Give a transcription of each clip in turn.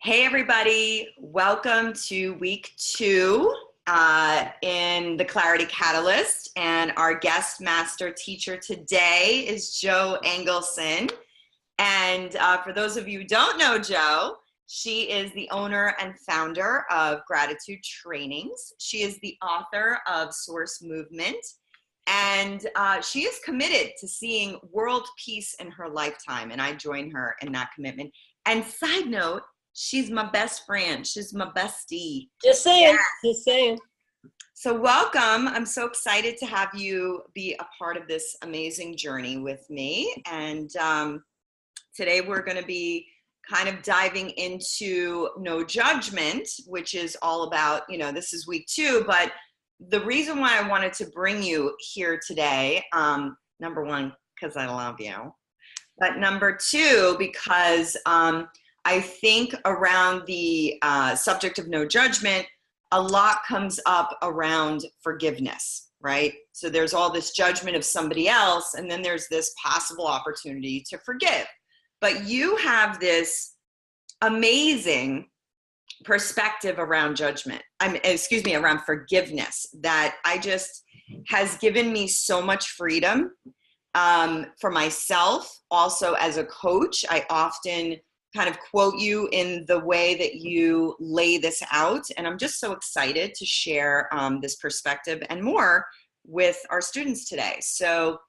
Hey everybody, welcome to week 2 in the Clarity Catalyst, and our guest master teacher today is Jo Englesson. And for those of you who don't know Jo, she is the owner and founder of Gratitude Trainings. She is the author of Source Movement, and she is committed to seeing world peace in her lifetime, and I join her in that commitment. And side note, she's my best friend. She's my bestie. Just saying. Yeah. Just saying. So welcome. I'm so excited to have you be a part of this amazing journey with me. And today we're going to be kind of diving into no judgment, which is all about, this is week 2. But the reason why I wanted to bring you here today, number one, because I love you. But number 2, because I think around the subject of no judgment, a lot comes up around forgiveness, right? So there's all this judgment of somebody else, and then there's this possible opportunity to forgive. But you have this amazing perspective around judgment, around forgiveness, that has given me so much freedom for myself. Also, as a coach, I often kind of quote you in the way that you lay this out. And I'm just so excited to share this perspective and more with our students today. So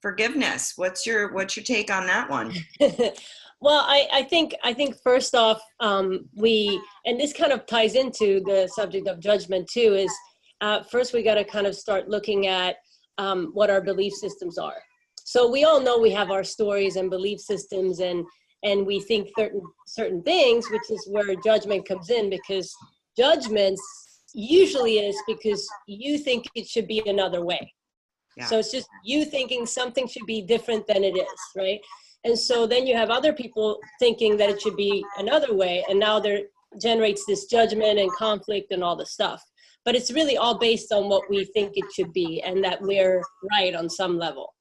forgiveness, what's your take on that one? Well, I think first off, and this kind of ties into the subject of judgment too, is first we got to kind of start looking at what our belief systems are. So we all know we have our stories and belief systems, and we think certain things, which is where judgment comes in, because judgments usually is because you think it should be another way. Yeah. So it's just you thinking something should be different than it is, right? And so then you have other people thinking that it should be another way, and now there generates this judgment and conflict and all this stuff. But it's really all based on what we think it should be, and that we're right on some level.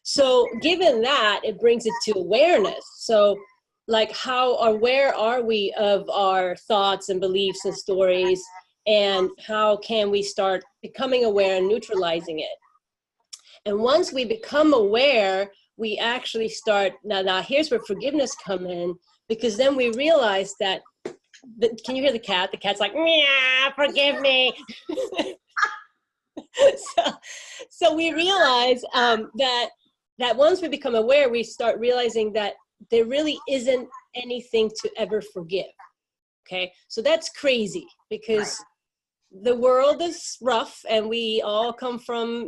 So given that, it brings it to awareness. So like, how aware are we of our thoughts and beliefs and stories, and how can we start becoming aware and neutralizing it? And once we become aware, we actually start, now here's where forgiveness come in, because then we realize that, can you hear the cat? The cat's like, meow, forgive me. So we realize that once we become aware, we start realizing that there really isn't anything to ever forgive. Okay, so that's crazy, because the world is rough, and we all come from,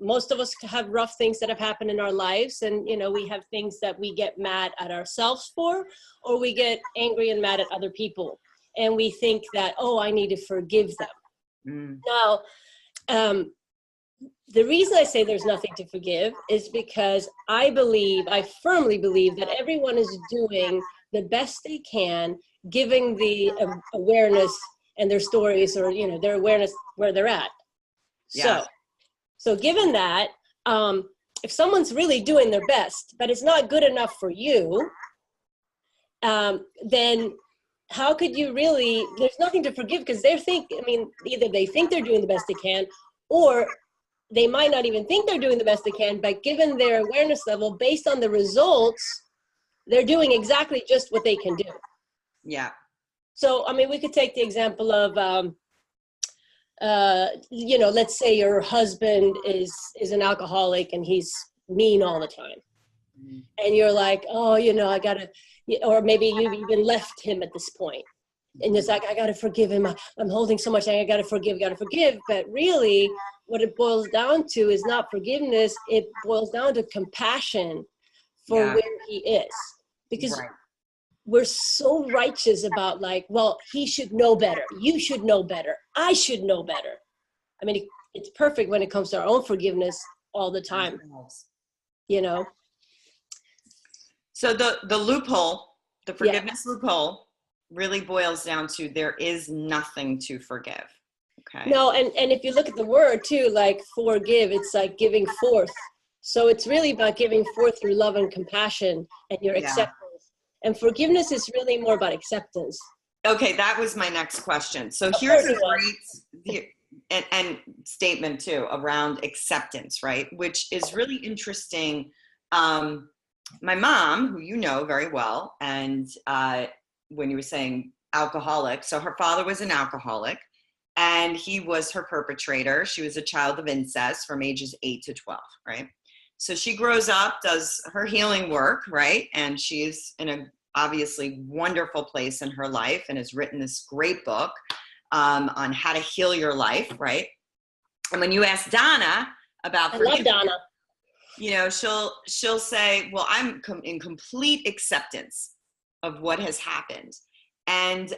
most of us have rough things that have happened in our lives, and we have things that we get mad at ourselves for, or we get angry and mad at other people, and we think that, oh, I need to forgive them. Now, the reason I say there's nothing to forgive is because I firmly believe that everyone is doing the best they can, giving the awareness and their stories, or, their awareness where they're at. Yeah. So given that, if someone's really doing their best, but it's not good enough for you, then how could you really, there's nothing to forgive, because either they think they're doing the best they can, or they might not even think they're doing the best they can, but given their awareness level, based on the results, they're doing exactly just what they can do. Yeah. So, we could take the example of, let's say your husband is an alcoholic and he's mean all the time. Mm-hmm. And you're like, oh, I gotta, or maybe you've even left him at this point. And it's like, I gotta forgive him. I'm holding so much, I gotta forgive. But really, what it boils down to is not forgiveness. It boils down to compassion for where he is. Because we're so righteous about, like, well, he should know better. You should know better. I should know better. It's perfect when it comes to our own forgiveness all the time. So the loophole, the forgiveness loophole, really boils down to there is nothing to forgive. Okay. No, and if you look at the word too, like forgive, it's like giving forth. So it's really about giving forth through love and compassion and your acceptance. And forgiveness is really more about acceptance. Okay, that was my next question. So Of here's course a it was. great and statement too around acceptance, right? Which is really interesting. My mom, who you know very well, and when you were saying alcoholic, so her father was an alcoholic, and he was her perpetrator. She was a child of incest from ages 8 to 12, right? So she grows up, does her healing work, right? And she's in a obviously wonderful place in her life and has written this great book on how to heal your life, right? And when you ask Donna about I love Donna. you know, she'll say, well, I'm in complete acceptance of what has happened. And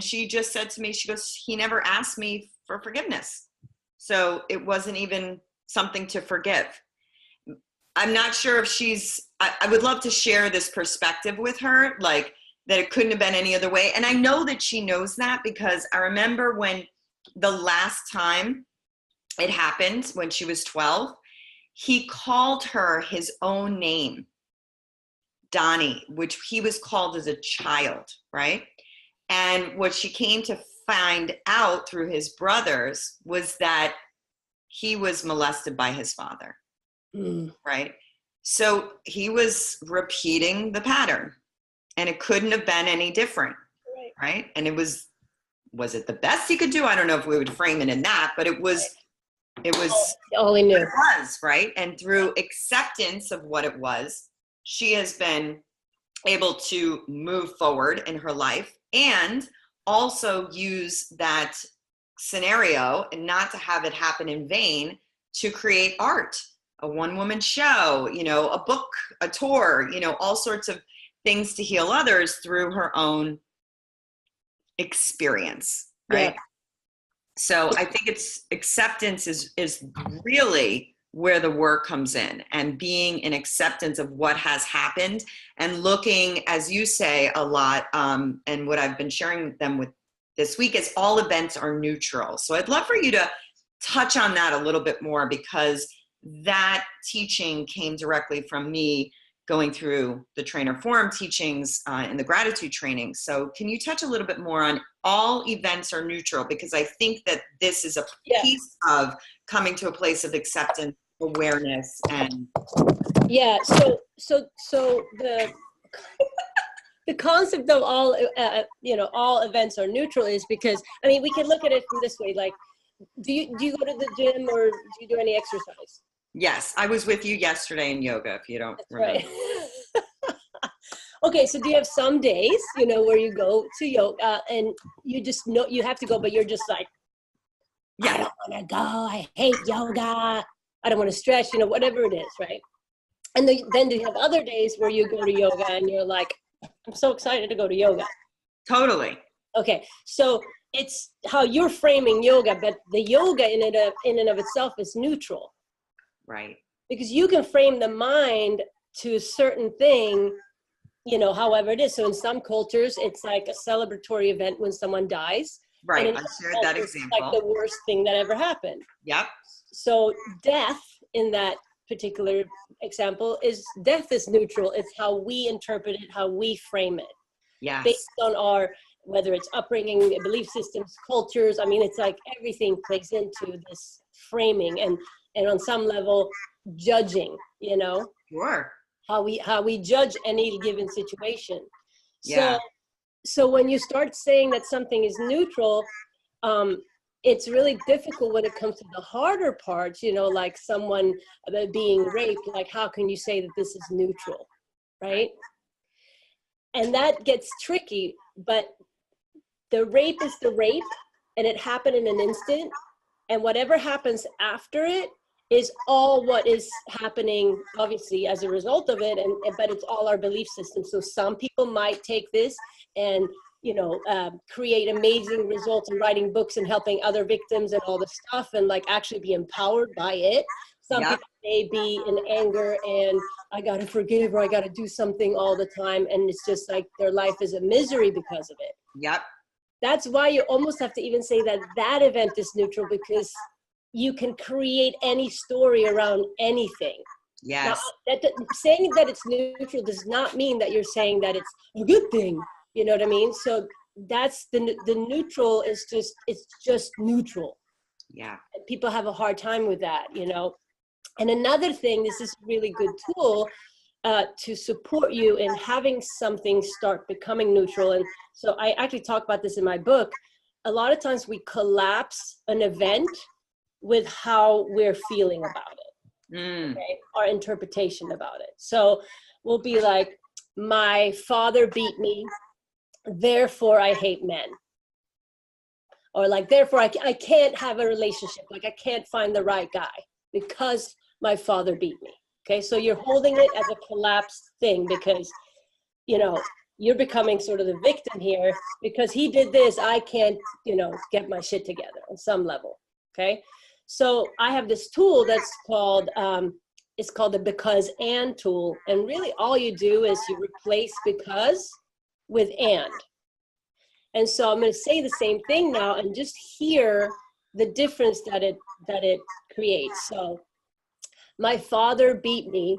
she just said to me, she goes, he never asked me for forgiveness. So it wasn't even something to forgive. I'm not sure if I would love to share this perspective with her, like that it couldn't have been any other way. And I know that she knows that because I remember when the last time it happened, when she was 12, he called her his own name, Donnie, which he was called as a child, right? And what she came to find out through his brothers was that he was molested by his father, right? So he was repeating the pattern, and it couldn't have been any different, right? And it was it the best he could do? I don't know if we would frame it in that, but it was all he knew. It was, right? And through acceptance of what it was, she has been able to move forward in her life and also use that scenario and not to have it happen in vain to create art, a one-woman show, you know, a book, a tour, you know, all sorts of things to heal others through her own experience, right? Yeah. So I think acceptance is really where the work comes in, and being in acceptance of what has happened and looking, as you say a lot, and what I've been sharing them with this week is all events are neutral. So I'd love for you to touch on that a little bit more, because that teaching came directly from me going through the trainer forum teachings and the gratitude training. So can you touch a little bit more on all events are neutral? Because I think that this is a piece of coming to a place of acceptance, awareness, and so the the concept of all all events are neutral is because, I mean, we can look at it from this way, like, do you go to the gym or do you do any exercise? Yes, I was with you yesterday in yoga, if you don't remember. Right. Okay, so do you have some days, where you go to yoga and you just know you have to go, but you're just like, I don't want to go, I hate yoga, I don't want to stretch, whatever it is, right? And then do you have other days where you go to yoga and you're like, I'm so excited to go to yoga? Totally. Okay, so it's how you're framing yoga, but the yoga in and of itself is neutral. Right. Because you can frame the mind to a certain thing, however it is. So in some cultures, it's like a celebratory event when someone dies. Right, I shared that example. It's like the worst thing that ever happened. Yep. So death in that particular example death is neutral. It's how we interpret it, how we frame it. Yes. Based on our, whether it's upbringing, belief systems, cultures. I mean, it's like everything plays into this framing and on some level judging, Sure. how we judge any given situation. Yeah. So when you start saying that something is neutral, it's really difficult when it comes to the harder parts, like someone being raped. Like, how can you say that this is neutral, right? And that gets tricky, but the rape is the rape, and it happened in an instant, and whatever happens after it is all what is happening, obviously, as a result of it, but it's all our belief system. So some people might take this and, create amazing results in writing books and helping other victims and all the stuff, and like actually be empowered by it. Some people may be in anger and I got to forgive, or I got to do something all the time. And it's just like their life is a misery because of it. Yep. That's why you almost have to even say that event is neutral, because you can create any story around anything. Now, Yes. saying that it's neutral does not mean that you're saying that it's a good thing. You know what I mean? So that's the neutral is just, it's just neutral. Yeah. And people have a hard time with that, you know? And another thing, this is a really good tool to support you in having something start becoming neutral. And so I actually talk about this in my book. A lot of times we collapse an event with how we're feeling about it, okay? Our interpretation about it. So we'll be like, my father beat me, therefore I hate men. Or like, therefore I can't have a relationship, like I can't find the right guy because my father beat me. Okay, so you're holding it as a collapsed thing because, you know, you're becoming sort of the victim here because he did this, I can't, you know, get my shit together on some level. Okay, so I have this tool that's called, it's called the because and tool. And really all you do is you replace because with and. And so I'm going to say the same thing now and just hear the difference that it creates. So my father beat me,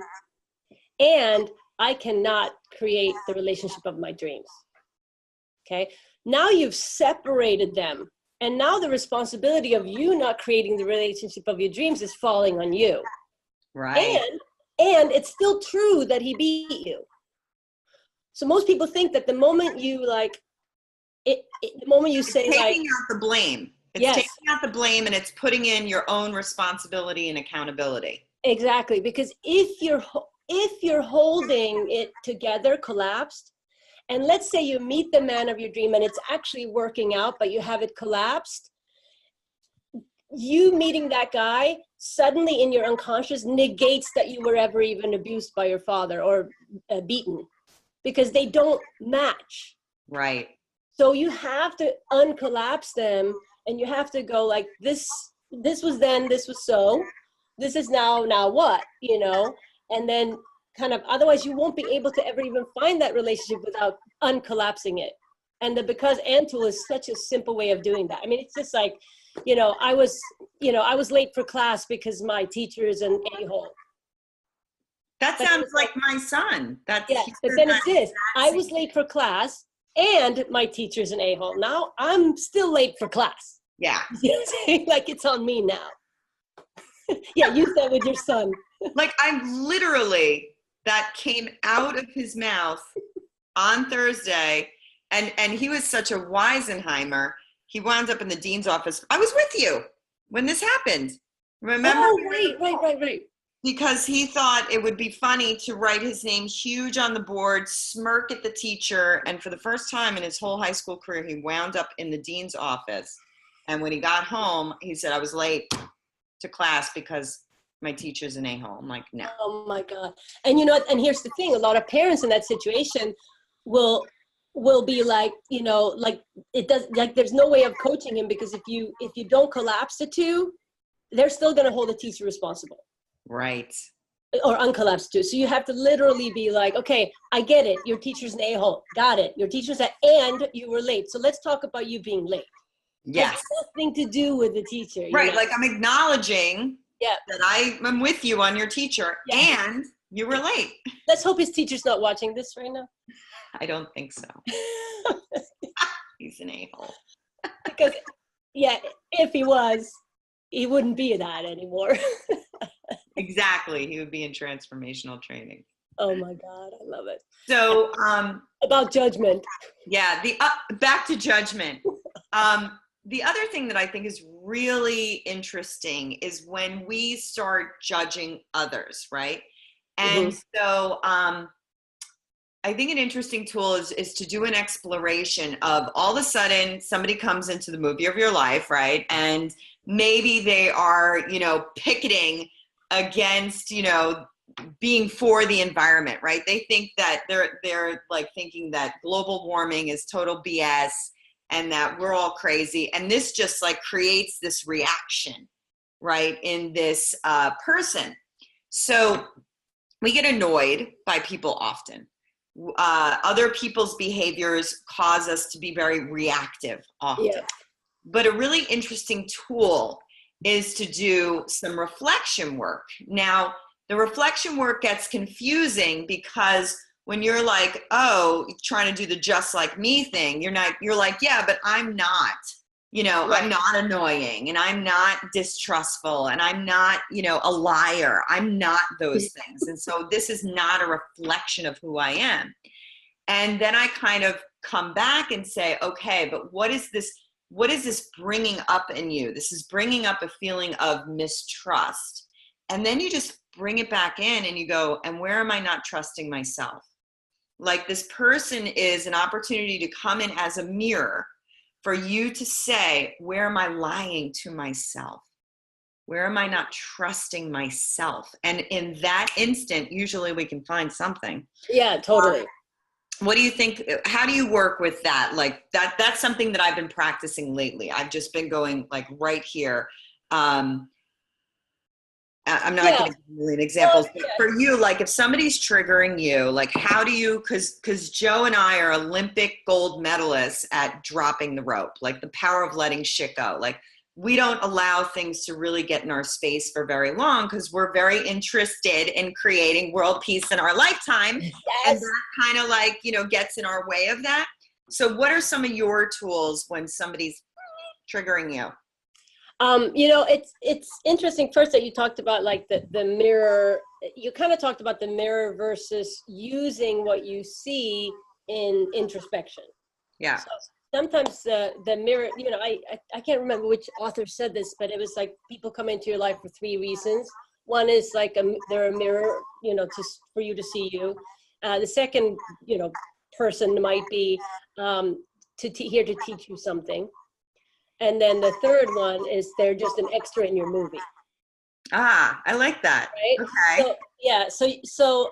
and I cannot create the relationship of my dreams. Okay. Now you've separated them. And now the responsibility of you not creating the relationship of your dreams is falling on you. Right. And it's still true that he beat you. So most people think that the moment you like, the moment you say like, taking out the blame. It's yes, taking out the blame and it's putting in your own responsibility and accountability. exactly. Because if you're holding it together, collapsed, and let's say you meet the man of your dream and it's actually working out, but you have it collapsed, you meeting that guy suddenly in your unconscious negates that you were ever even abused by your father or beaten, because they don't match. Right. So you have to uncollapse them, and you have to go like, this was then, this was so, this is now what, you know? And then kind of, otherwise you won't be able to ever even find that relationship without uncollapsing it. And the because and tool is such a simple way of doing that. I mean, it's just like, you know, I was late for class because my teacher is an a-hole. That sounds like my son. Yeah, but then it's this. I was late for class and my teacher's an a-hole. Now I'm still late for class. Yeah. You know what I'm saying? Like, it's on me now. Yeah, use that with your son. Like, I'm literally, that came out of his mouth on Thursday, and he was such a Weisenheimer. He wound up in the dean's office. I was with you when this happened. Remember? Oh, right. Because he thought it would be funny to write his name huge on the board, smirk at the teacher, and for the first time in his whole high school career, he wound up in the dean's office. And when he got home, he said, I was late to class because my teacher's an a-hole. I'm like, no. Oh my God. And you know what? And here's the thing, a lot of parents in that situation will be like, you know, like, it does, like, there's no way of coaching him, because if you don't collapse the two, they're still going to hold the teacher responsible. Right. Or uncollapsed too. So you have to literally be like, okay, I get it. Your teacher's an a-hole. Got it. Your teacher's and you were late. So let's talk about you being late. Yes. Has nothing to do with the teacher. Right. Know? Like, I'm acknowledging that I am with you on your teacher, and you were late. Let's hope his teacher's not watching this right now. I don't think so. He's an a-hole. Because, yeah, if he was, he wouldn't be that anymore. Exactly. He would be in transformational training. Oh my God, I love it. So, about judgment. Yeah, back to judgment. The other thing that I think is really interesting is when we start judging others, right? And so I think an interesting tool is to do an exploration of, all of a sudden somebody comes into the movie of your life, right? And maybe they are, you know, picketing against, you know, being for the environment, right? They think that they're like thinking that global warming is total BS and that we're all crazy. And this just like creates this reaction, right, in this person. So we get annoyed by people often. Other people's behaviors cause us to be very reactive often. Yeah. But a really interesting tool is to do some reflection work. Now, the reflection work gets confusing because when you're like, oh, trying to do the just like me thing, you're like, yeah, but I'm not, I'm not annoying, and I'm not distrustful, and I'm not, a liar. I'm not those things. And so this is not a reflection of who I am. And then I kind of come back and say, okay, but what is this bringing up in you? This is bringing up a feeling of mistrust. And then you just bring it back in and you go, and where am I not trusting myself? Like, this person is an opportunity to come in as a mirror for you to say, where am I lying to myself? Where am I not trusting myself? And in that instant, usually we can find something. Yeah, totally. What do you think? How do you work with that? Like that's something that I've been practicing lately. I've just been going like right here. I'm not going to give a million examples, but for you, like if somebody's triggering you, like how do you, cause Joe and I are Olympic gold medalists at dropping the rope, like the power of letting shit go. Like we don't allow things to really get in our space for very long because we're very interested in creating world peace in our lifetime. Yes. And that kind of like, gets in our way of that. So what are some of your tools when somebody's triggering you? It's interesting first that you talked about like the mirror. You kind of talked about the mirror versus using what you see in introspection. Yeah. So sometimes the mirror, I can't remember which author said this, but it was like people come into your life for 3 reasons. One is like they're a mirror, for you to see you. The second, person might be here to teach you something. And then the third one is they're just an extra in your movie. Ah, I like that. Right? Okay. So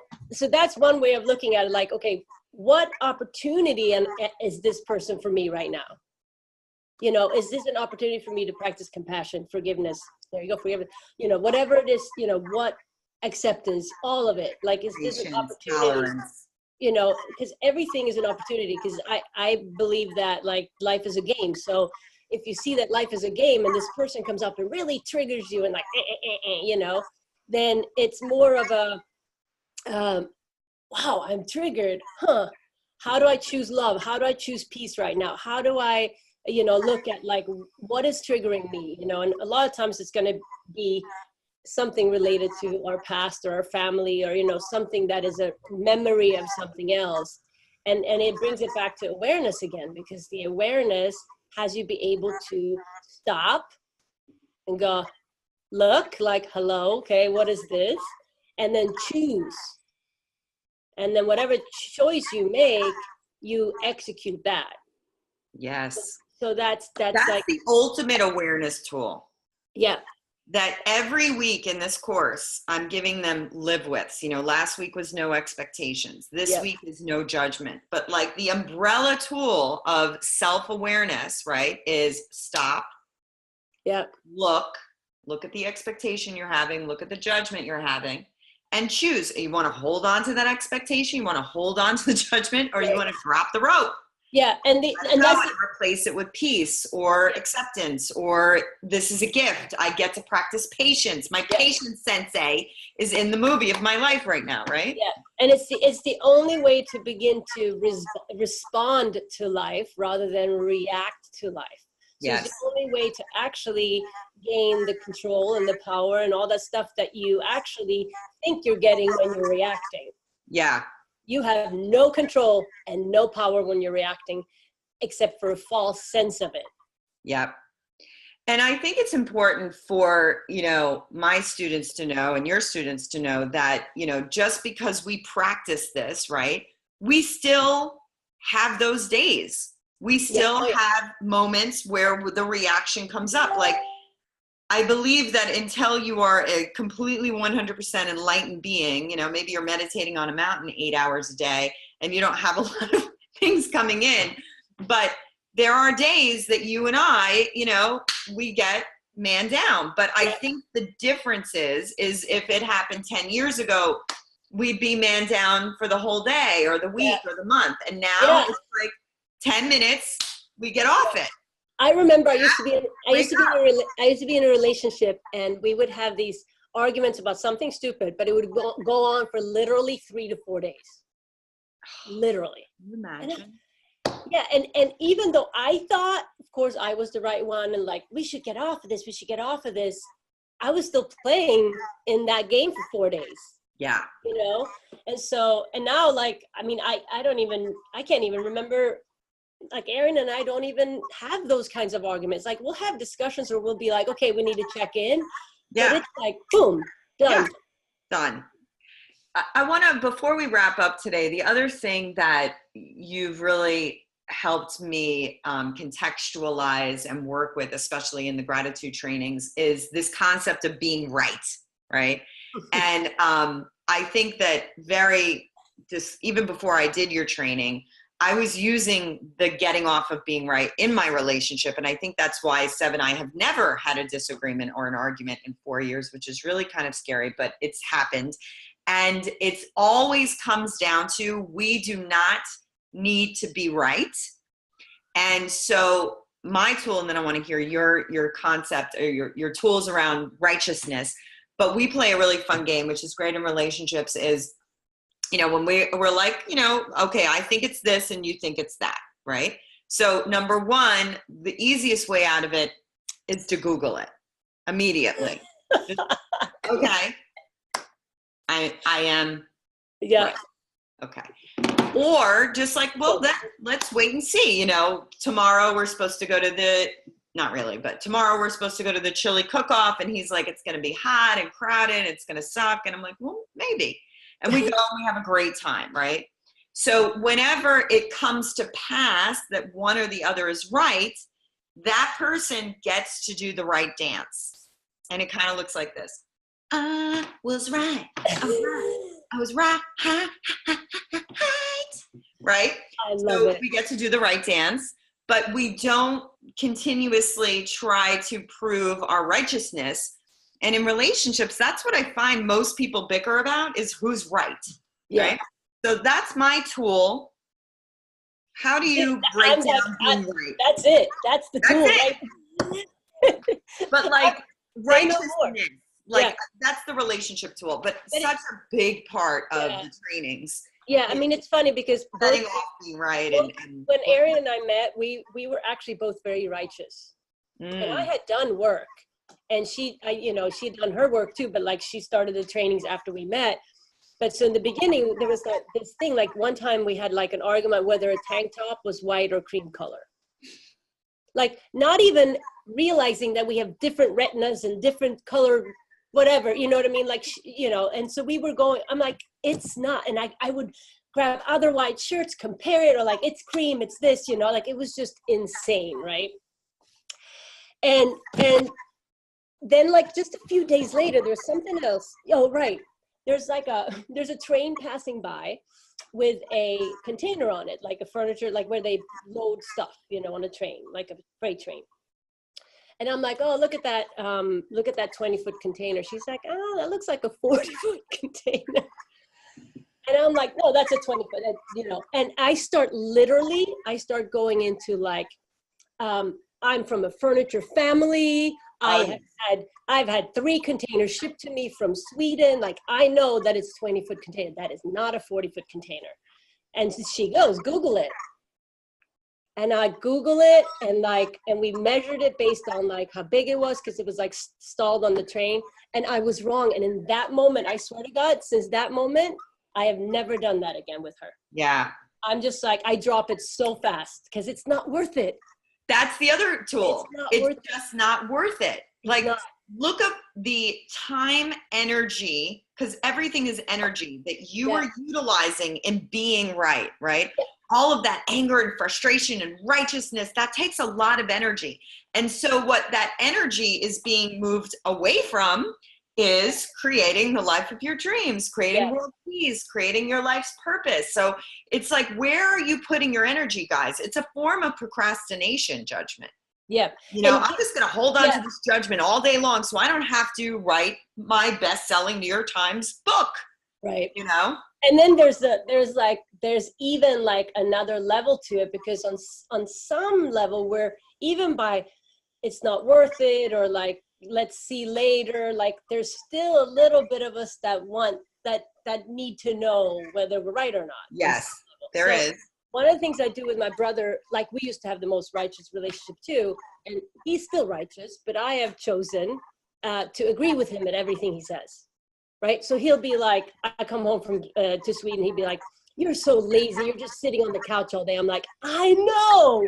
that's one way of looking at it. Like, okay, what opportunity is this person for me right now? Is this an opportunity for me to practice compassion, forgiveness? There you go, forgiveness. Whatever it is, what acceptance, all of it. Like, is this an opportunity? Tolerance. Because everything is an opportunity. Because I believe that like life is a game. So if you see that life is a game and this person comes up and really triggers you and like, then it's more of a, wow, I'm triggered. How do I choose love? How do I choose peace right now? How do I, look at like, what is triggering me? And a lot of times it's going to be something related to our past or our family or, something that is a memory of something else. And it brings it back to awareness again, because the awareness has you be able to stop and go, look, like, hello, okay, what is this? And then choose. And then whatever choice you make, you execute that. Yes. So that's like the ultimate awareness tool. Yeah. That every week in this course, I'm giving them live withs. Last week was no expectations. This week is no judgment. But like the umbrella tool of self-awareness, right, is stop. Yeah. Look at the expectation you're having. Look at the judgment you're having. And choose. You want to hold on to that expectation? You want to hold on to the judgment? Or you want to drop the rope? Yeah, and replace it with peace or acceptance, or this is a gift. I get to practice patience. My patience sensei is in the movie of my life right now, right? Yeah, and it's the only way to begin to respond to life rather than react to life. So it's the only way to actually gain the control and the power and all that stuff that you actually think you're getting when you're reacting. Yeah. You have no control and no power when you're reacting, except for a false sense of it. Yep. And I think it's important for, my students to know and your students to know that, just because we practice this, right, we still have those days. We still have moments where the reaction comes up. Like, I believe that until you are a completely 100% enlightened being, maybe you're meditating on a mountain 8 hours a day and you don't have a lot of things coming in, but there are days that you and I, we get man down. But I think the difference is if it happened 10 years ago, we'd be man down for the whole day or the week or the month. And now it's like 10 minutes, we get off it. I remember I used to be in a relationship, and we would have these arguments about something stupid, but it would go on for literally 3 to 4 days. Literally. Can you imagine? Yeah, and even though I thought, of course, I was the right one, and like, we should get off of this, I was still playing in that game for 4 days. Yeah. You know? And now, like, I mean, I can't even remember, like, Erin and I don't even have those kinds of arguments. Like, we'll have discussions where we'll be like, okay, we need to check in. Yeah. But it's like, boom, done. Yeah. Done. I want to, before we wrap up today, the other thing that you've really helped me contextualize and work with, especially in the gratitude trainings, is this concept of being right? And I think that even before I did your training, I was using the getting off of being right in my relationship. And I think that's why Seb and I have never had a disagreement or an argument in 4 years, which is really kind of scary, but it's happened. And it always comes down to, we do not need to be right. And so my tool, and then I want to hear your concept or your tools around righteousness, but we play a really fun game, which is great in relationships, is, you know, when we're like, you know, okay, I think it's this and you think it's that, right? So number one, the easiest way out of it is to Google it immediately. Okay. I am. Yeah. Right. Okay. Or just like, well, let's wait and see. You know, tomorrow we're supposed to go to not really, but tomorrow we're supposed to go to the chili cook-off, and he's like, it's going to be hot and crowded. It's going to suck. And I'm like, well, maybe. And we go and we have a great time, right? So whenever it comes to pass that one or the other is right, that person gets to do the right dance. And it kind of looks like this. I was right. I was right. Right? I love it. We get to do the right dance, but we don't continuously try to prove our righteousness. And in relationships, that's what I find most people bicker about, is who's right. Yeah. Right? So that's my tool. How do you break down being right? That's it. That's the tool. Right? But like righteousness, like that's the relationship tool, but such a big part of the trainings. Yeah, I mean, it's funny because setting off being right. And when Erin and I met, we were actually both very righteous. And I had done work. And she'd done her work too, but like, she started the trainings after we met. But so in the beginning, there was this thing, like one time we had like an argument whether a tank top was white or cream color. Like, not even realizing that we have different retinas and different color, whatever, you know what I mean? Like, you know, and so we were going, I'm like, it's not. And I would grab other white shirts, compare it, or like, it's cream, it's this, you know, like, it was just insane, right? And then like just a few days later, there's something else. Oh, right. There's a train passing by with a container on it, like a furniture, like where they load stuff, you know, on a train, like a freight train. And I'm like, oh, look at that 20-foot container. She's like, oh, that looks like a 40-foot container. And I'm like, no, that's a 20-foot, you know. And I start going into like, I'm from a furniture family. I've had 3 containers shipped to me from Sweden. Like, I know that it's 20-foot container. That is not a 40-foot container. And she goes, Google it. And I Google it, and we measured it based on like how big it was, because it was like stalled on the train. And I was wrong. And in that moment, I swear to God, since that moment, I have never done that again with her. Yeah. I'm just like, I drop it so fast because it's not worth it. That's the other tool. It's just not worth it. Like, look up the time, energy, because everything is energy that you are utilizing in being right? Yeah. All of that anger and frustration and righteousness, that takes a lot of energy. And so what that energy is being moved away from is creating the life of your dreams, creating world peace, creating your life's purpose. So it's like, where are you putting your energy, guys? It's a form of procrastination, judgment. Yeah. You know, I'm just going to hold on to this judgment all day long so I don't have to write my best-selling New York Times book. Right. You know? And then there's even like another level to it, because on some level, where even by it's not worth it, or like, let's see later. Like there's still a little bit of us that want that need to know whether we're right or not. Yes, there is. One of the things I do with my brother, like we used to have the most righteous relationship too, and he's still righteous, but I have chosen to agree with him at everything he says, right? So he'll be like, I come home from to Sweden, he'd be like, you're so lazy, you're just sitting on the couch all day. I'm like, I know,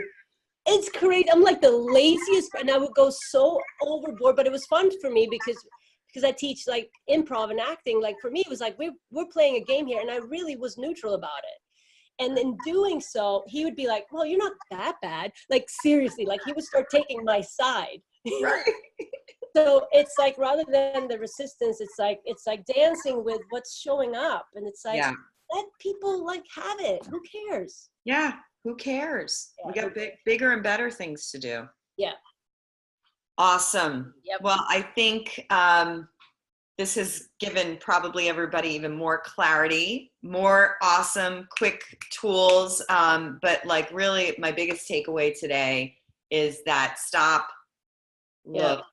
it's crazy. I'm like the laziest, and I would go so overboard, but it was fun for me because I teach like improv and acting. Like for me, it was like, we're playing a game here, and I really was neutral about it. And in doing so, he would be like, well, you're not that bad. Like seriously, like he would start taking my side. Right. So it's like, rather than the resistance, it's like dancing with what's showing up. And it's like, let people like have it. Who cares? Yeah. Who cares? Yeah. We got bigger and better things to do. Yeah. Awesome. Yep. Well, I think this has given probably everybody even more clarity, more awesome, quick tools. But like really my biggest takeaway today is that stop, look,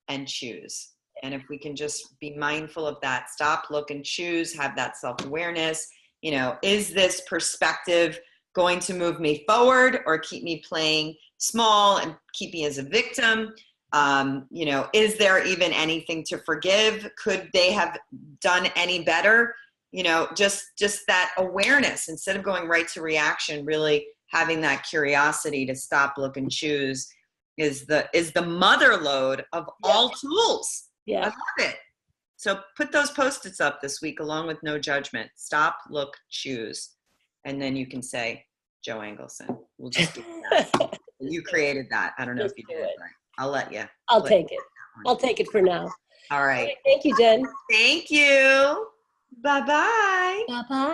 and choose. And if we can just be mindful of that, stop, look, and choose, have that self-awareness, you know, is this perspective going to move me forward or keep me playing small and keep me as a victim? You know, is there even anything to forgive? Could they have done any better? You know, just that awareness, instead of going right to reaction, really having that curiosity to stop, look, and choose is the mother lode of all tools. Yeah. I love it. So put those Post-its up this week along with no judgment. Stop, look, choose. And then you can say, Joe Englesson. We'll just do that. You created that. I don't know if you did, but I'll let you. I'll take it. I'll take it for now. All right. Thank you, Jen. Thank you. Bye-bye. Bye-bye.